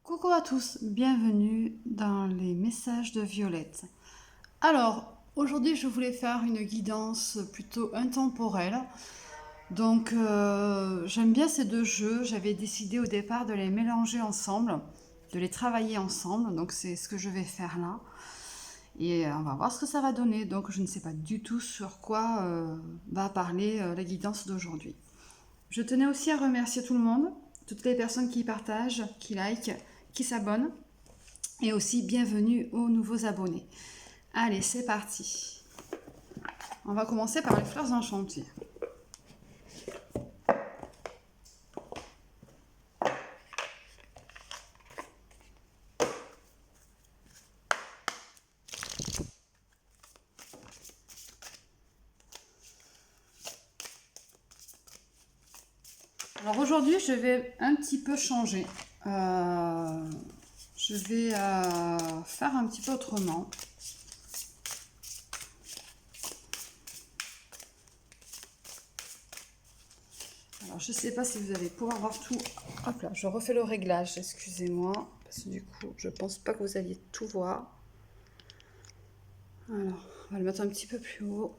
Coucou à tous, bienvenue dans les messages de Violette. Alors, aujourd'hui je voulais faire une guidance plutôt intemporelle. Donc j'aime bien ces deux jeux, j'avais décidé au départ de les mélanger ensemble, de les travailler ensemble, donc c'est ce que je vais faire là. Et on va voir ce que ça va donner. Donc je ne sais pas du tout sur quoi va parler la guidance d'aujourd'hui. Je tenais aussi à remercier tout le monde, toutes les personnes qui partagent, qui likent, qui s'abonnent. Et aussi bienvenue aux nouveaux abonnés. Allez, c'est parti. On va commencer par les fleurs enchantées. Alors aujourd'hui, je vais un petit peu changer. Je vais faire un petit peu autrement. Alors je ne sais pas si vous allez pouvoir voir tout. Hop là, je refais le réglage, excusez-moi. Parce que du coup, je pense pas que vous alliez tout voir. Alors, on va le mettre un petit peu plus haut.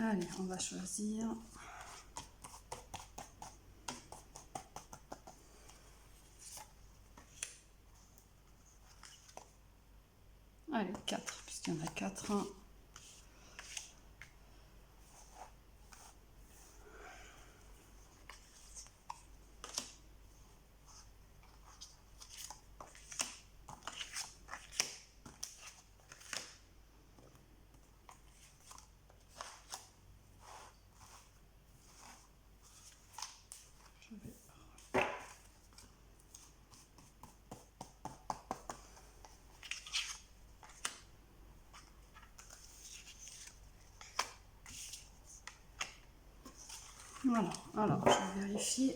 Allez, on va choisir. Allez, 4, puisqu'il y en a 4. Voilà, alors je vérifie.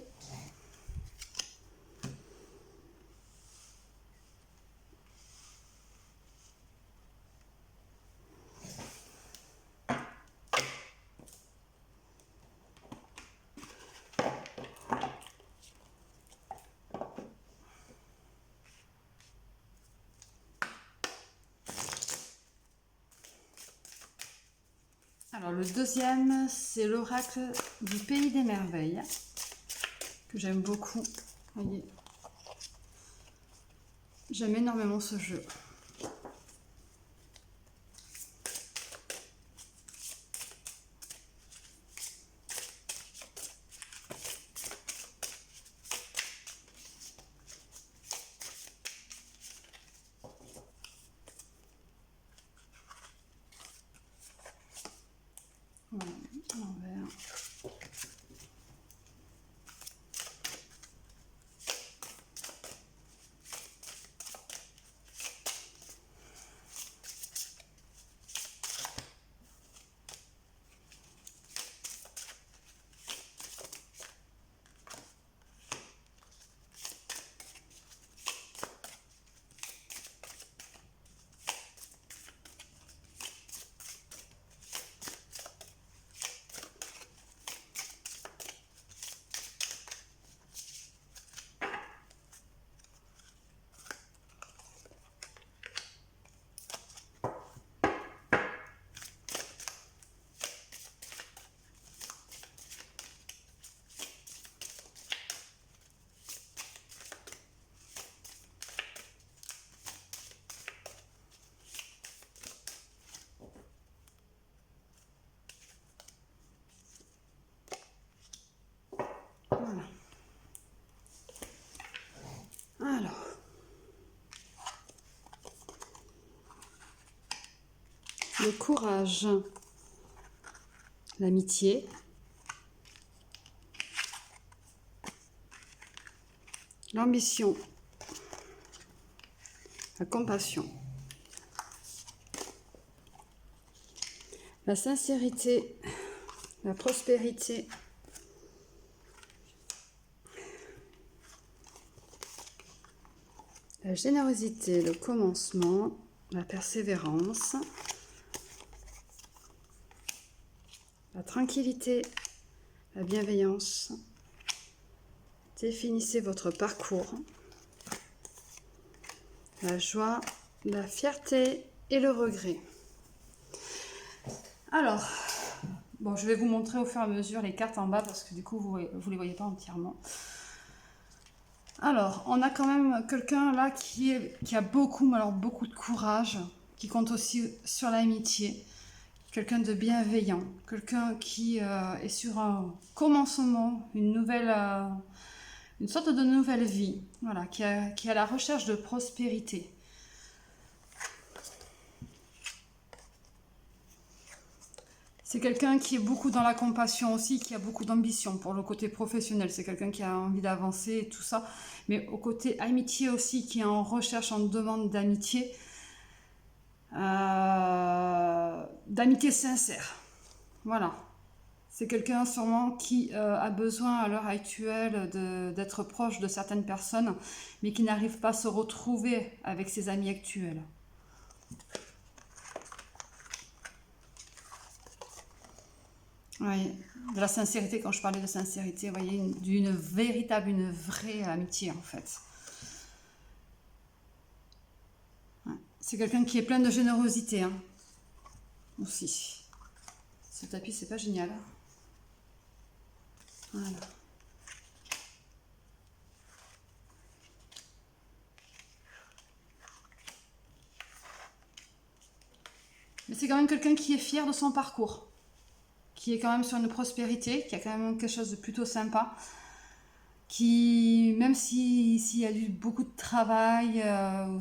Alors le deuxième, c'est l'oracle du pays des merveilles, que j'aime beaucoup. Voyez, j'aime énormément ce jeu. Voilà, l'envers. Voilà. Alors, le courage, l'amitié, l'ambition, la compassion, la sincérité, la prospérité, la générosité, le commencement, la persévérance, la tranquillité, la bienveillance. Définissez votre parcours. La joie, la fierté et le regret. Alors, bon, je vais vous montrer au fur et à mesure les cartes en bas parce que du coup, vous ne les voyez pas entièrement. Alors, on a quand même quelqu'un là qui a beaucoup de courage, qui compte aussi sur l'amitié. Quelqu'un de bienveillant, quelqu'un qui est sur un commencement, une sorte de nouvelle vie, voilà, qui est à la recherche de prospérité. C'est quelqu'un qui est beaucoup dans la compassion aussi, qui a beaucoup d'ambition pour le côté professionnel. C'est quelqu'un qui a envie d'avancer et tout ça. Mais au côté amitié aussi, qui est en recherche, en demande d'amitié. D'amitié sincère. Voilà. C'est quelqu'un sûrement qui a besoin à l'heure actuelle d'être proche de certaines personnes, mais qui n'arrive pas à se retrouver avec ses amis actuels. Oui, de la sincérité, quand je parlais de sincérité, vous voyez, d'une véritable, une vraie amitié en fait. Ouais. C'est quelqu'un qui est plein de générosité, hein, aussi. Ce tapis, c'est pas génial. Voilà. Mais c'est quand même quelqu'un qui est fier de son parcours, qui est quand même sur une prospérité, qui a quand même quelque chose de plutôt sympa, qui, même s'il y a eu beaucoup de travail,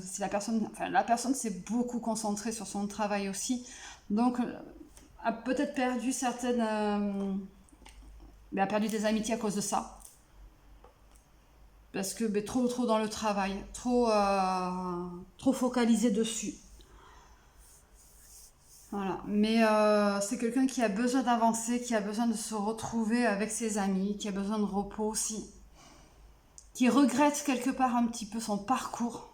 si la personne s'est beaucoup concentrée sur son travail aussi, donc a peut-être perdu a perdu des amitiés à cause de ça. Parce que trop dans le travail, trop focalisé dessus. Voilà. Mais c'est quelqu'un qui a besoin d'avancer, qui a besoin de se retrouver avec ses amis, qui a besoin de repos aussi. Qui regrette quelque part un petit peu son parcours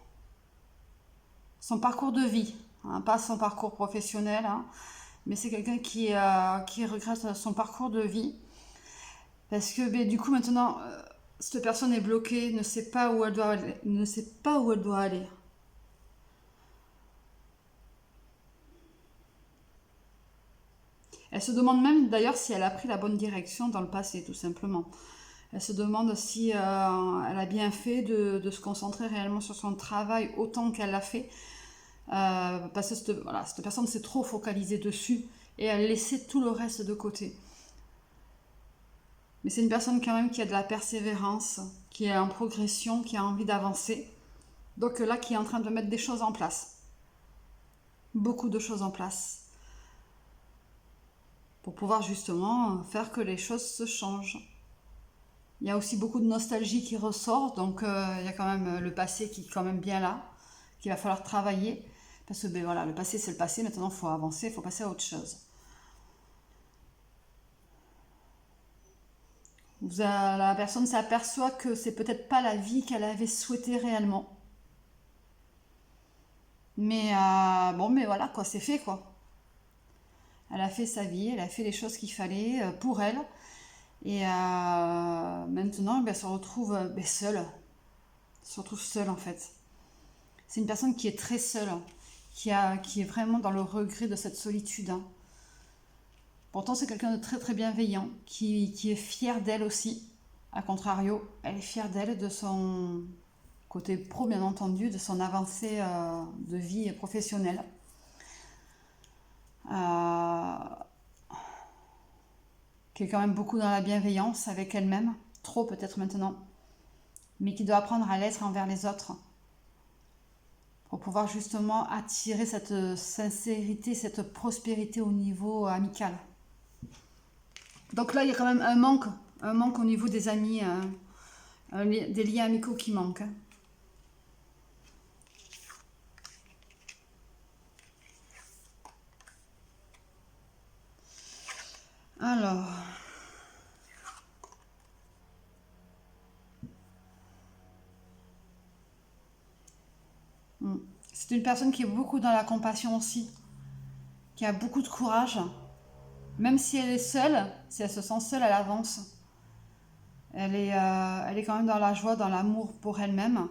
de vie, hein, pas son parcours professionnel, hein, mais c'est quelqu'un qui regrette son parcours de vie. Parce que du coup maintenant, cette personne est bloquée, ne sait pas où elle doit aller, ne sait pas où elle doit aller. Elle se demande même d'ailleurs si elle a pris la bonne direction dans le passé, tout simplement. Elle se demande si elle a bien fait de se concentrer réellement sur son travail autant qu'elle l'a fait. Parce que cette personne s'est trop focalisée dessus et elle laissait tout le reste de côté. Mais c'est une personne quand même qui a de la persévérance, qui est en progression, qui a envie d'avancer. Donc là, qui est en train de mettre des choses en place. Beaucoup de choses en place. Pour pouvoir justement faire que les choses se changent. Il y a aussi beaucoup de nostalgie qui ressort, donc il y a quand même le passé qui est quand même bien là, qu'il va falloir travailler. Parce que voilà, le passé c'est le passé, maintenant il faut avancer, il faut passer à autre chose. La personne s'aperçoit que c'est peut-être pas la vie qu'elle avait souhaité réellement. Mais mais voilà quoi, c'est fait quoi. Elle a fait sa vie, elle a fait les choses qu'il fallait pour elle. Et maintenant, elle se retrouve seule. Elle se retrouve seule en fait. C'est une personne qui est très seule, qui est vraiment dans le regret de cette solitude. Hein. Pourtant, c'est quelqu'un de très très bienveillant, qui est fier d'elle aussi. A contrario, elle est fière d'elle, de son côté pro bien entendu, de son avancée de vie professionnelle. Qui est quand même beaucoup dans la bienveillance avec elle-même, trop peut-être maintenant, mais qui doit apprendre à l'être envers les autres pour pouvoir justement attirer cette sincérité, cette prospérité au niveau amical. Donc là, il y a quand même un manque au niveau des amis, des liens amicaux qui manquent. Alors, c'est une personne qui est beaucoup dans la compassion aussi, qui a beaucoup de courage, Même si elle est seule, si elle se sent seule, elle avance. Elle est quand même dans la joie, dans l'amour pour elle-même.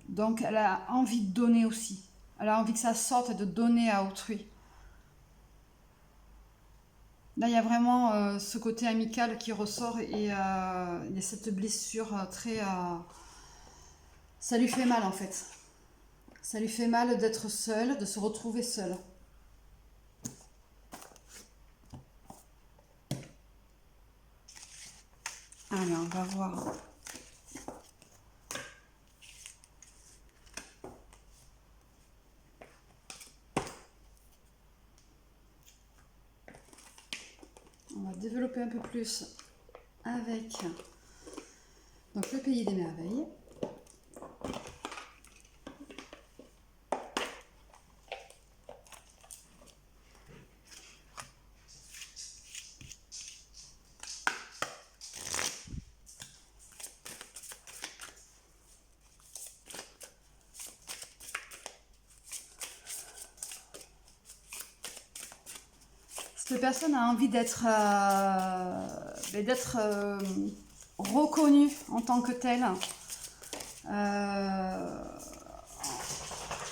Donc elle a envie de donner aussi. Elle a envie que ça sorte et de donner à autrui. Là, il y a vraiment ce côté amical qui ressort et il y a cette blessure très... ça lui fait mal en fait. Ça lui fait mal d'être seule, de se retrouver seule. Allez, on va voir. On va développer un peu plus avec donc, le pays des merveilles. Cette personne a envie d'être reconnue en tant que telle.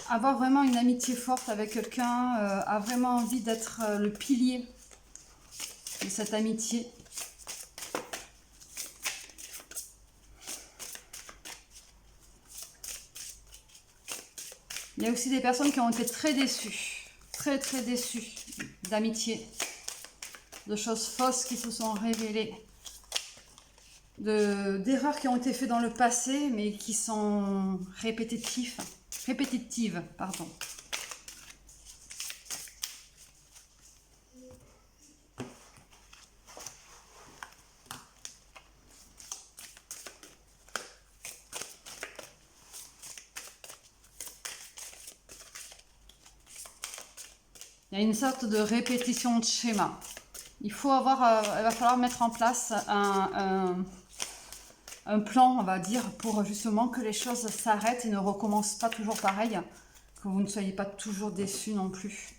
Avoir vraiment une amitié forte avec quelqu'un, a vraiment envie d'être le pilier de cette amitié. Il y a aussi des personnes qui ont été très déçues, très déçues d'amitié, de choses fausses qui se sont révélées, d'erreurs qui ont été faites dans le passé, mais qui sont répétitives, pardon. Il y a une sorte de répétition de schéma. Il faut avoir, il va falloir mettre en place un plan, on va dire, pour justement que les choses s'arrêtent et ne recommencent pas toujours pareil, que vous ne soyez pas toujours déçus non plus.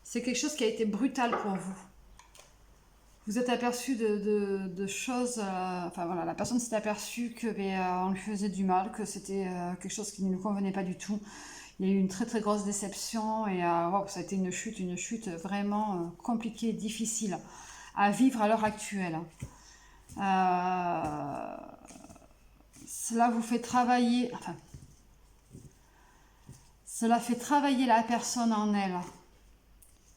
C'est quelque chose qui a été brutal pour vous. Vous êtes aperçu de choses, enfin voilà, la personne s'est aperçue que on lui faisait du mal, que c'était quelque chose qui ne lui convenait pas du tout. Il y a eu une très grosse déception et wow, ça a été une chute vraiment compliquée, difficile à vivre à l'heure actuelle. Cela vous fait travailler, enfin, cela fait travailler la personne en elle.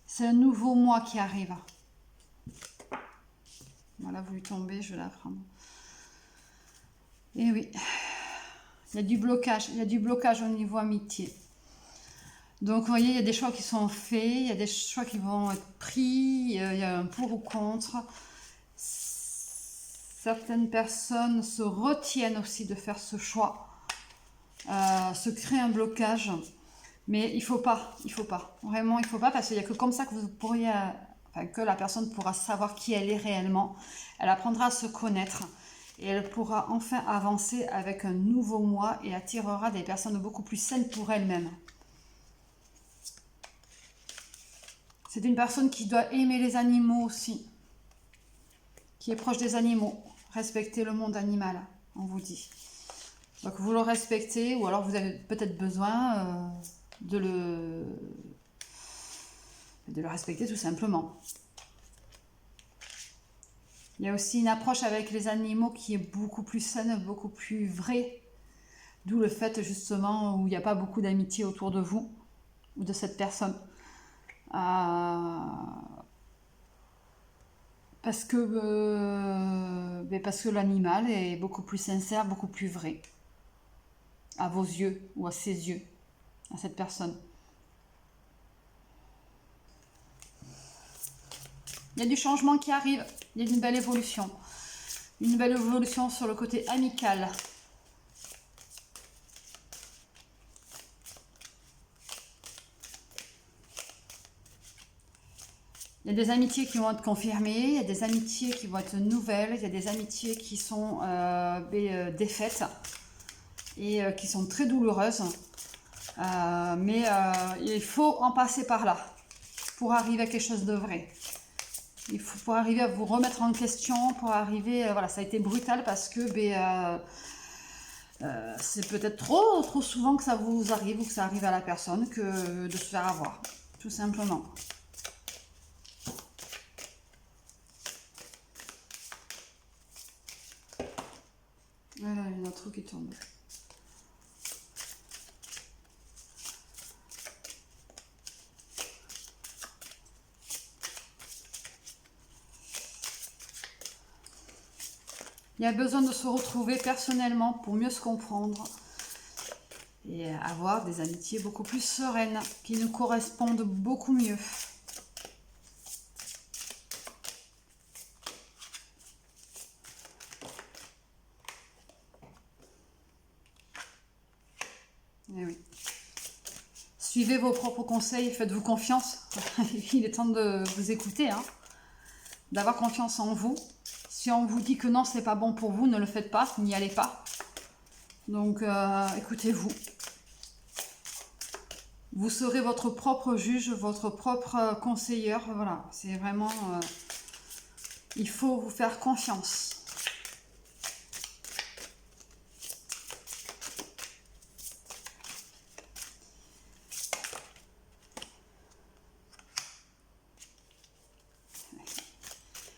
C'est un nouveau moi qui arrive. Voilà, vous lui tombez, je vais la prendre. Et oui, il y a du blocage au niveau amitié. Donc, vous voyez, il y a des choix qui sont faits, il y a des choix qui vont être pris, il y a un pour ou contre. Certaines personnes se retiennent aussi de faire ce choix, se créent un blocage. Mais il faut pas, vraiment il faut pas, parce qu'il n'y a que comme ça que vous pourriez, enfin, que la personne pourra savoir qui elle est réellement. Elle apprendra à se connaître et elle pourra enfin avancer avec un nouveau moi et attirera des personnes beaucoup plus saines pour elle-même. C'est une personne qui doit aimer les animaux aussi, qui est proche des animaux, respecter le monde animal, on vous dit. Donc vous le respectez ou alors vous avez peut-être besoin de le respecter tout simplement. Il y a aussi une approche avec les animaux qui est beaucoup plus saine, beaucoup plus vraie. D'où le fait justement où il n'y a pas beaucoup d'amitié autour de vous ou de cette personne. Parce que l'animal est beaucoup plus sincère, beaucoup plus vrai. À vos yeux ou à ses yeux, à cette personne. Il y a du changement qui arrive, il y a une belle évolution. Une belle évolution sur le côté amical. y a des amitiés qui vont être confirmées, il y a des amitiés qui vont être nouvelles, il y a des amitiés qui sont défaites et qui sont très douloureuses. Mais il faut en passer par là pour arriver à quelque chose de vrai. Il faut pour arriver à vous remettre en question, pour arriver... voilà, ça a été brutal parce que c'est peut-être trop souvent que ça vous arrive ou que ça arrive à la personne que de se faire avoir, tout simplement. Voilà, il y en a trop qui tombent. Il y a besoin de se retrouver personnellement pour mieux se comprendre et avoir des amitiés beaucoup plus sereines, qui nous correspondent beaucoup mieux. Eh oui. Suivez vos propres conseils, faites-vous confiance. Il est temps de vous écouter, hein, d'avoir confiance en vous. Si on vous dit que non, c'est pas bon pour vous, ne le faites pas, n'y allez pas. Donc, écoutez-vous. Vous serez votre propre juge, votre propre conseillère. Voilà, c'est vraiment... il faut vous faire confiance.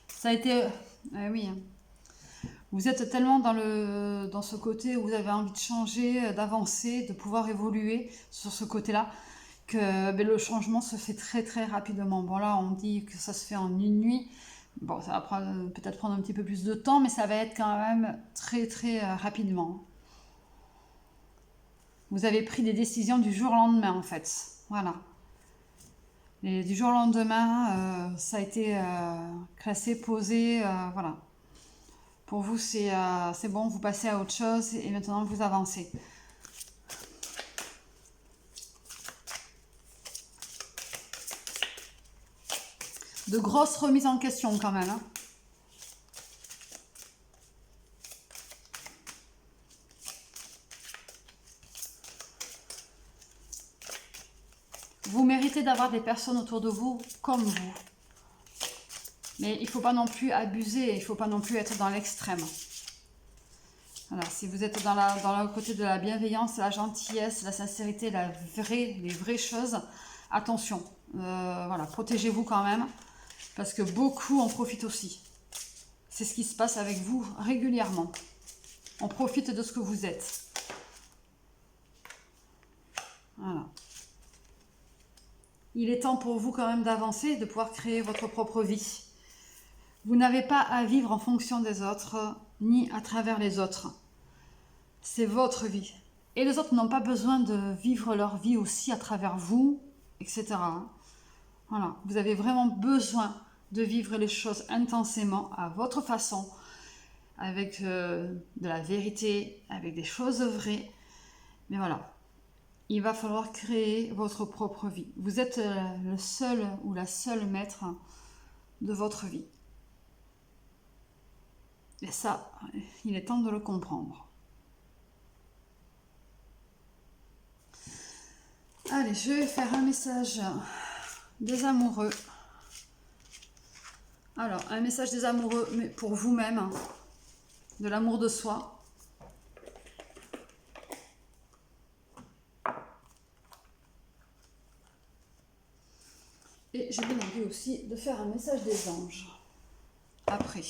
Ça a été... oui, hein. Vous êtes tellement dans ce côté où vous avez envie de changer, d'avancer, de pouvoir évoluer sur ce côté-là, que le changement se fait très rapidement. Bon là, on dit que ça se fait en une nuit. Bon, ça va peut-être prendre un petit peu plus de temps, mais ça va être quand même très rapidement. Vous avez pris des décisions du jour au lendemain, en fait. Voilà. Et du jour au lendemain, ça a été classé, posé, voilà. Pour vous, c'est bon, vous passez à autre chose et maintenant vous avancez. De grosses remises en question quand même, hein. Vous méritez d'avoir des personnes autour de vous comme vous. Mais il ne faut pas non plus abuser, il ne faut pas non plus être dans l'extrême. Voilà, si vous êtes dans le côté de la bienveillance, la gentillesse, la sincérité, les vraies choses, attention. Voilà, protégez-vous quand même, parce que beaucoup en profitent aussi. C'est ce qui se passe avec vous régulièrement. On profite de ce que vous êtes. Voilà. Il est temps pour vous quand même d'avancer, de pouvoir créer votre propre vie. Vous n'avez pas à vivre en fonction des autres, ni à travers les autres. C'est votre vie. Et les autres n'ont pas besoin de vivre leur vie aussi à travers vous, etc. Voilà. Vous avez vraiment besoin de vivre les choses intensément, à votre façon, avec de la vérité, avec des choses vraies. Mais voilà. Il va falloir créer votre propre vie. Vous êtes le seul ou la seule maître de votre vie. Et ça, il est temps de le comprendre. Allez, je vais faire un message des amoureux. Alors, un message des amoureux, mais pour vous-même, de l'amour de soi. Et j'ai demandé aussi de faire un message des anges. Après.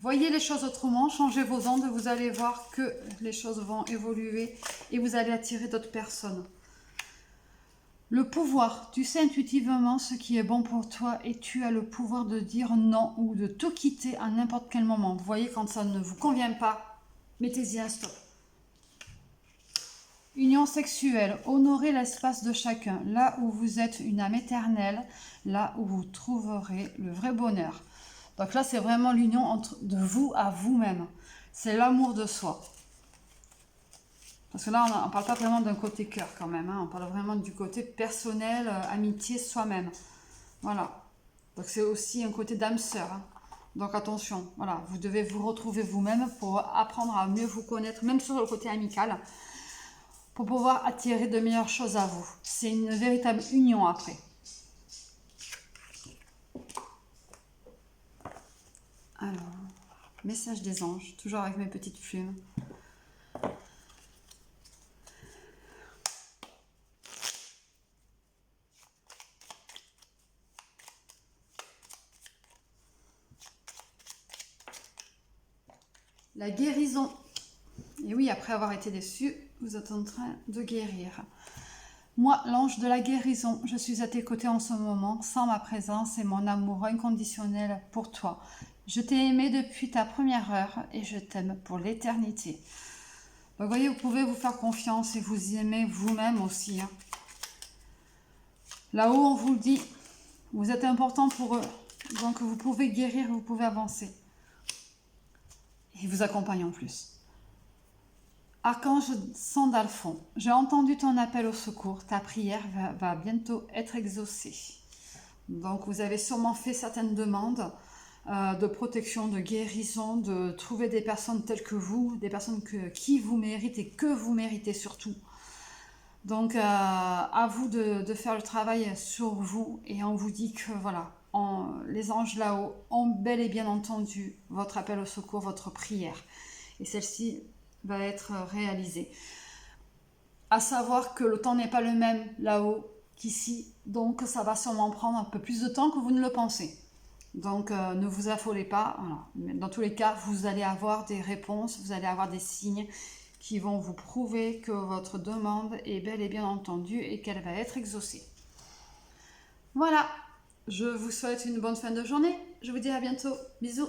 Voyez les choses autrement, changez vos ondes, vous allez voir que les choses vont évoluer et vous allez attirer d'autres personnes. Le pouvoir, tu sais intuitivement ce qui est bon pour toi et tu as le pouvoir de dire non ou de tout quitter à n'importe quel moment. Vous voyez, quand ça ne vous convient pas, mettez-y un stop. Union sexuelle, honorez l'espace de chacun, là où vous êtes une âme éternelle, là où vous trouverez le vrai bonheur. Donc là, c'est vraiment l'union de vous à vous-même. C'est l'amour de soi. Parce que là, on ne parle pas vraiment d'un côté cœur quand même. Hein. On parle vraiment du côté personnel, amitié, soi-même. Voilà. Donc c'est aussi un côté d'âme sœur. Hein. Donc attention, voilà, vous devez vous retrouver vous-même pour apprendre à mieux vous connaître, même sur le côté amical, pour pouvoir attirer de meilleures choses à vous. C'est une véritable union après. Alors, message des anges, toujours avec mes petites plumes. La guérison. Et oui, après avoir été déçu, vous êtes en train de guérir. Moi, l'ange de la guérison, je suis à tes côtés en ce moment, sans ma présence et mon amour inconditionnel pour toi. Je t'ai aimé depuis ta première heure et je t'aime pour l'éternité. Donc, vous voyez, vous pouvez vous faire confiance et vous aimer vous-même aussi. Hein. Là-haut, on vous le dit, vous êtes important pour eux. Donc, vous pouvez guérir, vous pouvez avancer. Et vous accompagne en plus. Archange Sandalphon, j'ai entendu ton appel au secours. Ta prière va bientôt être exaucée. Donc, vous avez sûrement fait certaines demandes de protection, de guérison, de trouver des personnes telles que vous, des personnes qui vous méritent et que vous méritez surtout. Donc, à vous de faire le travail sur vous. Et on vous dit que voilà, les anges là-haut ont bel et bien entendu votre appel au secours, votre prière. Et celle-ci va être réalisée. À savoir que le temps n'est pas le même là-haut qu'ici. Donc, ça va sûrement prendre un peu plus de temps que vous ne le pensez. Donc, ne vous affolez pas. Voilà. Dans tous les cas, vous allez avoir des réponses, vous allez avoir des signes qui vont vous prouver que votre demande est bel et bien entendue et qu'elle va être exaucée. Voilà, je vous souhaite une bonne fin de journée. Je vous dis à bientôt. Bisous.